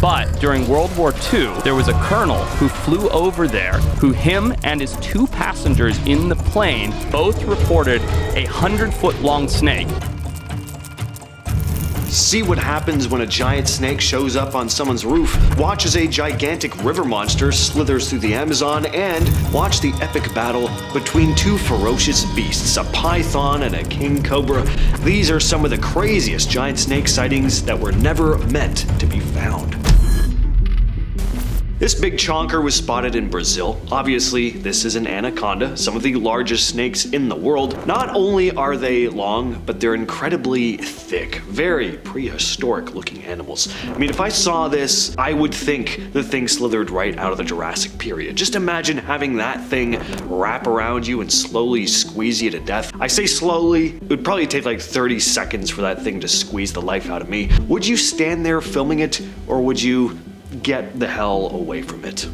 But during World War II, there was a colonel who flew over there, who him and his 2 passengers in the plane both reported a 100-foot-long snake. See what happens when a giant snake shows up on someone's roof, watch as a gigantic river monster slithers through the Amazon, and watch the epic battle between 2 ferocious beasts, a python and a king cobra. These are some of the craziest giant snake sightings that were never meant to be found. This big chonker was spotted in Brazil. Obviously, this is an anaconda, some of the largest snakes in the world. Not only are they long, but they're incredibly thick, very prehistoric looking animals. I mean, if I saw this, I would think the thing slithered right out of the Jurassic period. Just imagine having that thing wrap around you and slowly squeeze you to death. I say slowly, it would probably take like 30 seconds for that thing to squeeze the life out of me. Would you stand there filming it, or would you get the hell away from it?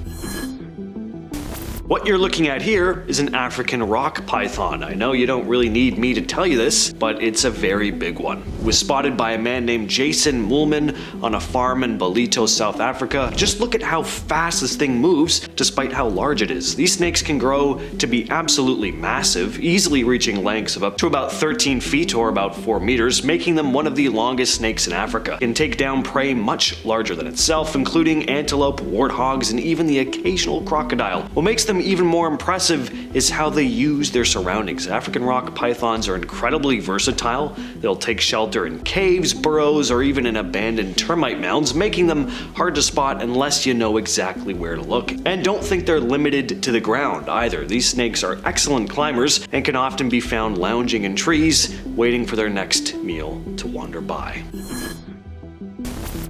What you're looking at here is an African rock python. I know you don't really need me to tell you this, but it's a very big one. It was spotted by a man named Jason Moolman on a farm in Ballito, South Africa. Just look at how fast this thing moves, despite how large it is. These snakes can grow to be absolutely massive, easily reaching lengths of up to about 13 feet or about 4 meters, making them one of the longest snakes in Africa. It can take down prey much larger than itself, including antelope, warthogs, and even the occasional crocodile. What makes them even more impressive is how they use their surroundings. African rock pythons are incredibly versatile. They'll take shelter in caves, burrows, or even in abandoned termite mounds, making them hard to spot unless you know exactly where to look. And don't think they're limited to the ground either. These snakes are excellent climbers and can often be found lounging in trees, waiting for their next meal to wander by.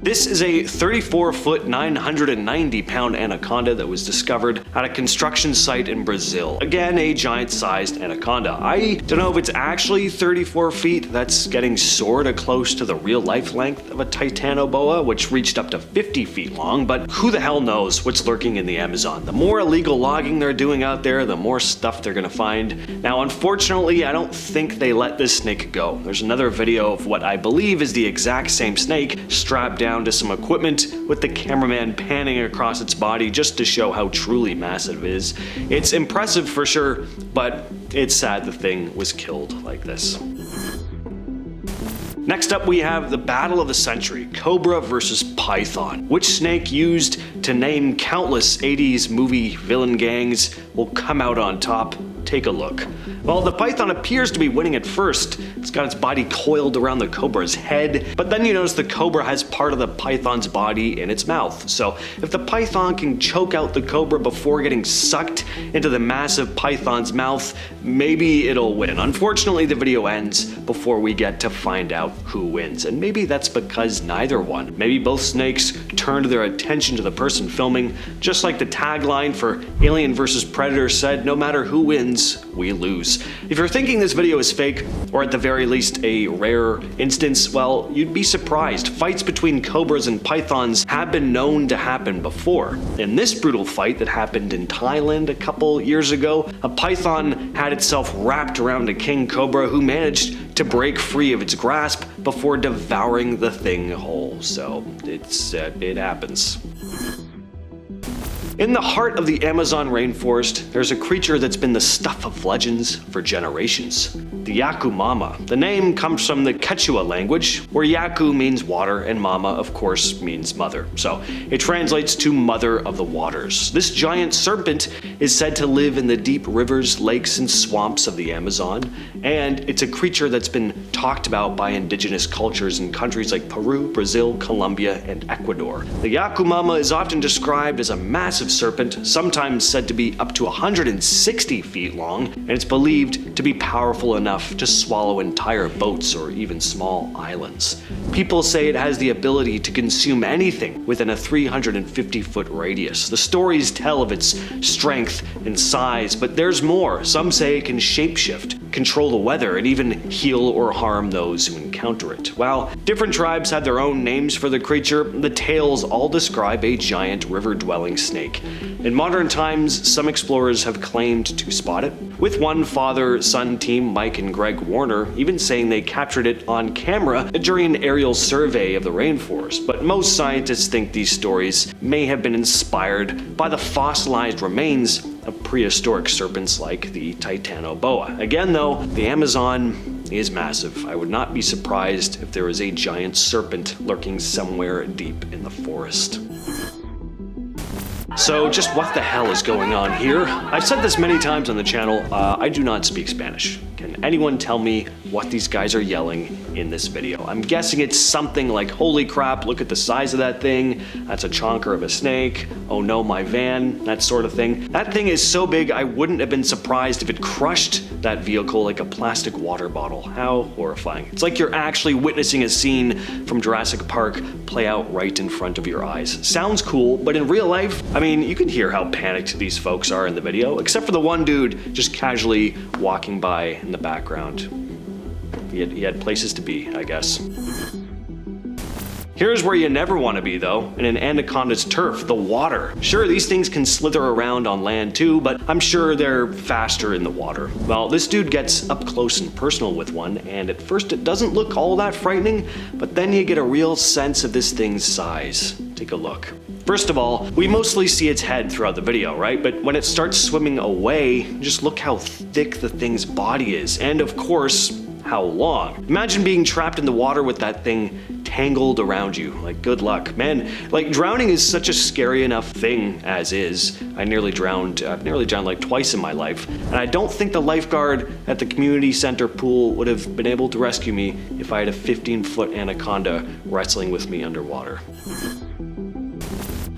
This is a 34-foot, 990-pound anaconda that was discovered at a construction site in Brazil. Again, a giant-sized anaconda. I don't know if it's actually 34 feet. That's getting sorta close to the real-life length of a Titanoboa, which reached up to 50 feet long, but who the hell knows what's lurking in the Amazon. The more illegal logging they're doing out there, the more stuff they're gonna find. Now, unfortunately, I don't think they let this snake go. There's another video of what I believe is the exact same snake strapped down to some equipment, with the cameraman panning across its body just to show how truly massive it is. It's impressive for sure, but it's sad the thing was killed like this. Next up, we have the battle of the century, Cobra vs Python. Which snake used to name countless 80s movie villain gangs will come out on top? Take a look. Well, the python appears to be winning at first. It's got its body coiled around the cobra's head, but then you notice the cobra has part of the python's body in its mouth. So if the python can choke out the cobra before getting sucked into the massive python's mouth, maybe it'll win. Unfortunately, the video ends before we get to find out who wins, and maybe that's because neither won. Maybe both snakes turned their attention to the person filming, just like the tagline for Alien vs Predator said, no matter who wins, we lose. If you're thinking this video is fake, or at the very least a rare instance, well, you'd be surprised. Fights between cobras and pythons have been known to happen before. In this brutal fight that happened in Thailand a couple years ago, a python had itself wrapped around a king cobra who managed to break free of its grasp before devouring the thing whole. So it happens. In the heart of the Amazon rainforest, there's a creature that's been the stuff of legends for generations. The Yacumama. The name comes from the Quechua language, where Yaku means water and Mama, of course, means mother. So it translates to mother of the waters. This giant serpent is said to live in the deep rivers, lakes, and swamps of the Amazon, and it's a creature that's been talked about by indigenous cultures in countries like Peru, Brazil, Colombia, and Ecuador. The Yacumama is often described as a massive serpent, sometimes said to be up to 160 feet long, and it's believed to be powerful enough to swallow entire boats or even small islands. People say it has the ability to consume anything within a 350-foot radius. The stories tell of its strength and size, but there's more. Some say it can shapeshift, control the weather, and even heal or harm those who encounter it. While different tribes have their own names for the creature, the tales all describe a giant river-dwelling snake. In modern times, some explorers have claimed to spot it, with one father-son team, Mike and Greg Warner, even saying they captured it on camera during an area aerial survey of the rainforest, but most scientists think these stories may have been inspired by the fossilized remains of prehistoric serpents like the Titanoboa. Again though, the Amazon is massive. I would not be surprised if there was a giant serpent lurking somewhere deep in the forest. So just what the hell is going on here? I've said this many times on the channel, I do not speak Spanish. Can anyone tell me what these guys are yelling in this video? I'm guessing it's something like, holy crap, look at the size of that thing. That's a chonker of a snake. Oh no, my van, that sort of thing. That thing is so big, I wouldn't have been surprised if it crushed that vehicle like a plastic water bottle. How horrifying. It's like you're actually witnessing a scene from Jurassic Park play out right in front of your eyes. Sounds cool, but in real life, I mean, you can hear how panicked these folks are in the video, except for the one dude just casually walking by in the background. He had places to be, I guess. Here's where you never want to be though, in an anaconda's turf, the water. Sure, these things can slither around on land too, but I'm sure they're faster in the water. Well, this dude gets up close and personal with one, and at first it doesn't look all that frightening, but then you get a real sense of this thing's size. Take a look. First of all, we mostly see its head throughout the video, right? But when it starts swimming away, just look how thick the thing's body is, and of course, how long. Imagine being trapped in the water with that thing tangled around you. Like, good luck. Man, like, drowning is such a scary enough thing as is. I've nearly drowned like twice in my life, and I don't think the lifeguard at the community center pool would have been able to rescue me if I had a 15-foot anaconda wrestling with me underwater.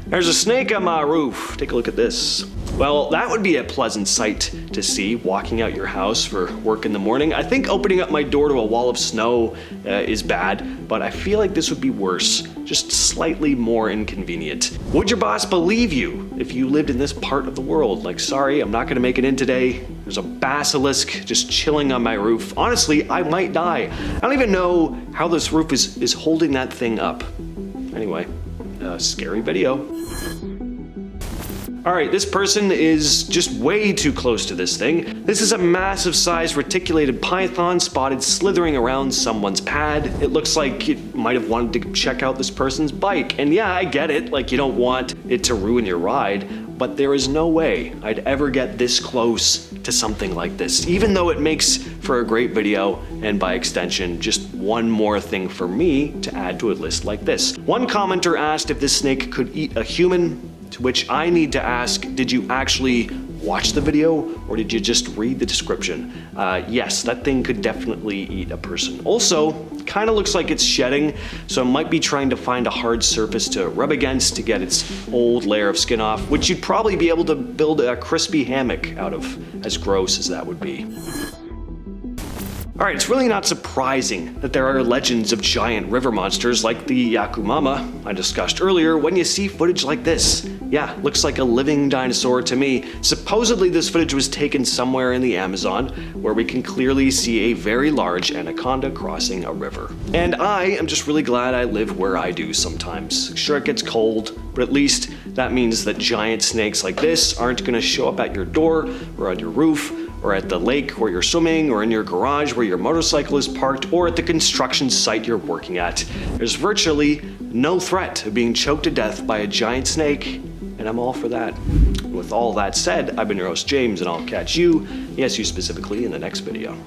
There's a snake on my roof. Take a look at this. Well, that would be a pleasant sight to see walking out your house for work in the morning. I think opening up my door to a wall of snow is bad, but I feel like this would be worse, just slightly more inconvenient. Would your boss believe you if you lived in this part of the world? Like, sorry, I'm not gonna make it in today. There's a basilisk just chilling on my roof. Honestly, I might die. I don't even know how this roof is holding that thing up. Anyway, scary video. Alright, this person is just way too close to this thing. This is a massive sized reticulated python spotted slithering around someone's pad. It looks like it might have wanted to check out this person's bike. And yeah, I get it, like you don't want it to ruin your ride, but there is no way I'd ever get this close to something like this, even though it makes for a great video and by extension, just one more thing for me to add to a list like this. One commenter asked if this snake could eat a human, to which I need to ask, did you actually watch the video or did you just read the description? Yes, that thing could definitely eat a person. Also, kind of looks like it's shedding, so it might be trying to find a hard surface to rub against to get its old layer of skin off, which you'd probably be able to build a crispy hammock out of, as gross as that would be. Alright, it's really not surprising that there are legends of giant river monsters like the Yacumama I discussed earlier when you see footage like this. Yeah, looks like a living dinosaur to me. Supposedly this footage was taken somewhere in the Amazon where we can clearly see a very large anaconda crossing a river. And I am just really glad I live where I do sometimes. Sure, it gets cold, but at least that means that giant snakes like this aren't gonna show up at your door or on your roof, or at the lake where you're swimming, or in your garage where your motorcycle is parked, or at the construction site you're working at. There's virtually no threat of being choked to death by a giant snake, and I'm all for that. With all that said, I've been your host James, and I'll catch you, yes you specifically, in the next video.